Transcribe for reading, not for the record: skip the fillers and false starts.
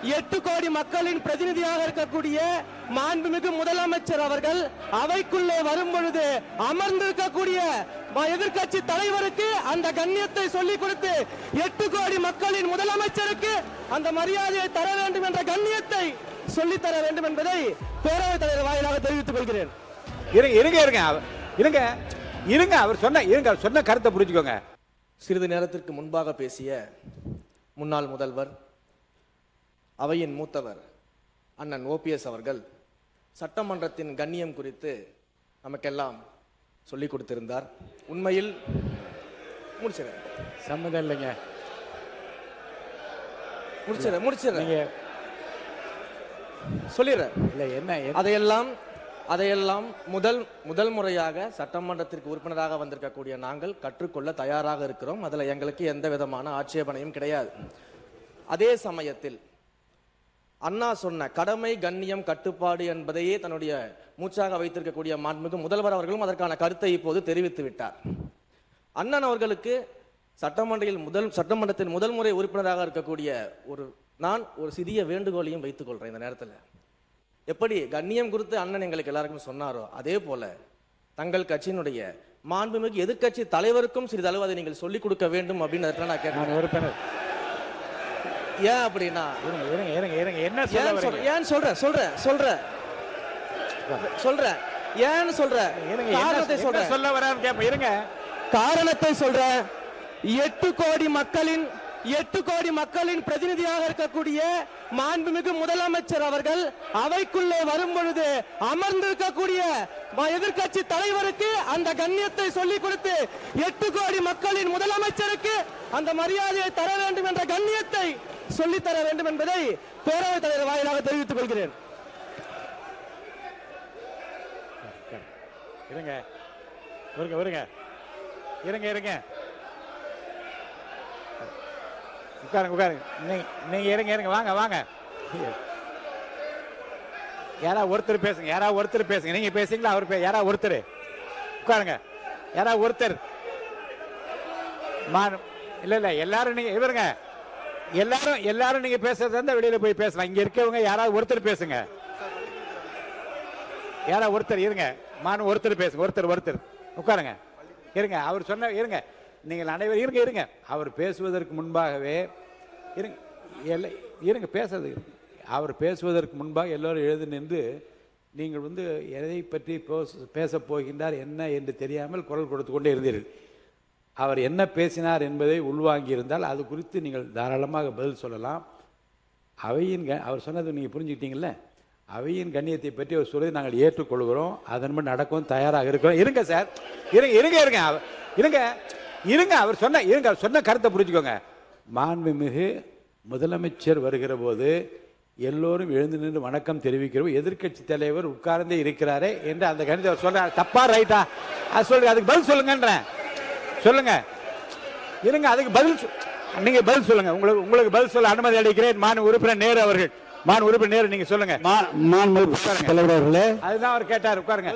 8 கோடி மக்களின் பிரதிநிதியாக இருக்கக்கூடிய மாண்புமிகு முதலமைச்சர் அவர்கள் அவைக்குள்ளே வரும் பொழுது அமர்ந்திருக்கக்கூடிய எதிர்க்கட்சி தலைவருக்கு அந்த கண்ணியத்தை சொல்லிக் கொடுத்து 8 கோடி மக்களின் முதலமைச்சருக்கு அந்த மரியாதையை தர வேண்டும் என்ற கண்ணியத்தை சொல்லித்தர வேண்டும் என்பதை பேரவைத் தலைவர் வாயிலாக தெரிவித்துக் கொள்கிறேன். இருங்க அவர் சொன்ன கருத்தை புரிஞ்சுக்கோங்க. சிறிது நேரத்திற்கு முன்பாக பேசிய முன்னாள் முதல்வர் அவையின் மூத்தவர் அண்ணன் ஓபிஎஸ் அவர்கள் சட்டமன்றத்தின் கண்ணியம் குறித்து நமக்கெல்லாம் சொல்லிக் கொடுத்திருந்தார். உண்மையில் சம்மதம் இல்லைங்க. சொல்லிடுறேன். அதையெல்லாம் முதல் முறையாக சட்டமன்றத்திற்கு உறுப்பினராக வந்திருக்கக்கூடிய நாங்கள் கற்றுக்கொள்ள தயாராக இருக்கிறோம். அதுல எங்களுக்கு எந்த விதமான ஆட்சேபனையும் கிடையாது. அதே சமயத்தில் அண்ணா சொன்ன கடமை கண்ணியம் கட்டுப்பாடு என்பதையே தன்னுடைய மூச்சாக வைத்திருக்கக்கூடிய மாண்புமிகு முதல்வர் அவர்களும் அதற்கான கருத்தை இப்போது தெரிவித்து விட்டார். அண்ணன் அவர்களுக்கு சட்டமன்றத்தின் முதல் முறை உறுப்பினராக இருக்கக்கூடிய நான் ஒரு சிறிய வேண்டுகோளையும் வைத்துக் கொள்றேன். இந்த நேரத்தில் எப்படி கண்ணியம் குறித்து அண்ணன் எங்களுக்கு எல்லாருக்கும் சொன்னாரோ அதே போல தங்கள் கட்சியினுடைய மாண்புமிகு எதிர்க்கட்சி தலைவருக்கும் சிறிதளவு அதை நீங்கள் சொல்லிக் கொடுக்க வேண்டும் அப்படின்னு நான் கேட்டேன். ஏன் அப்படின்னா ஏன் காரணத்தை சொல்றேன். 8 கோடி மக்களின் பிரதிநிதியாக இருக்கக்கூடிய மாண்புமிகு முதலமைச்சர் அவர்கள் அவைக்குள்ளே வரும் பொழுது அமர்ந்திருக்கக்கூடிய எதிர்க்கட்சி தலைவருக்கு அந்த கண்ணியத்தை சொல்லிக் கொடுத்து 8 கோடி மக்களின் முதலமைச்சருக்கு அந்த மரியாதையை தர வேண்டும் என்ற கண்ணியத்தை சொல்லித்தர வேண்டும் என்பதை பேரவைத் தலைவர் வாயிலாக தெரிவித்துக் கொள்கிறேன். நீங்க வாங்க. யாராவது ஒருத்தர் பேசுங்க. நீங்க பேசுங்களா? அவர் யாராவது ஒருத்தர் உட்காருங்க. யாராவது ஒருத்தர் இல்ல எல்லாரும் நீங்க எல்லாரும் நீங்க பேசுறதா வெளியில போய் பேசலாம். இங்க இருக்கவங்க யாராவது ஒருத்தர் பேசுங்க. யாராவது ஒருத்தர் இருங்க. ஒருத்தர் பேசுங்க. ஒருத்தர் உட்காருங்க. அவர் சொன்ன நீங்கள் அனைவரும் இருங்க. அவர் பேசுவதற்கு முன்பாகவே பேசுறது. அவர் பேசுவதற்கு முன்பாக எல்லோரும் எழுந்து நின்று நீங்கள் எதை பற்றி பேச போகின்றார் என்ன என்று தெரியாமல் குரல் கொடுத்து கொண்டே இருந்தீர்கள். அவர் என்ன பேசினார் என்பதை உள்வாங்கி இருந்தால் அது குறித்து நீங்கள் தாராளமாக பதில் சொல்லலாம். அவர் சொன்னது நீங்கள் புரிஞ்சுக்கிட்டீங்கல்ல. அவையின் கண்ணியத்தை பற்றி அவர் சொல்லி நாங்கள் ஏற்றுக்கொள்கிறோம். அதன்படி நடக்கவும் தயாராக இருக்கிறோம். இருங்க சார். இருங்க அவர் சொன்ன கருத்தை புரிஞ்சுக்கோங்க. மாண்புமிகு முதலமைச்சர் வருகிற போது எல்லோரும் எழுந்து நின்று வணக்கம் தெரிவிக்கிறோம். எதிர்க்கட்சி தலைவர் உட்கார்ந்தே இருக்கிறாரே என்று அந்த கணிதத்தை அவர் சொல்ற தப்பா ரைட்டா? அது சொல்லுங்க. அதுக்கு பதில் சொல்லுங்கன்றேன். சொல்லுங்க. இருங்க. அதுக்கு நீங்க பதில் சொல்லுங்க. உங்களுக்கு பதில் சொல்ல அனுமதி அளிக்கிறேன். மாண்பு உறுப்பினர் நேரு அவர்கள். நீங்க சொல்லுங்க. அதுதான் அவர் கேட்டார். உட்காருங்க.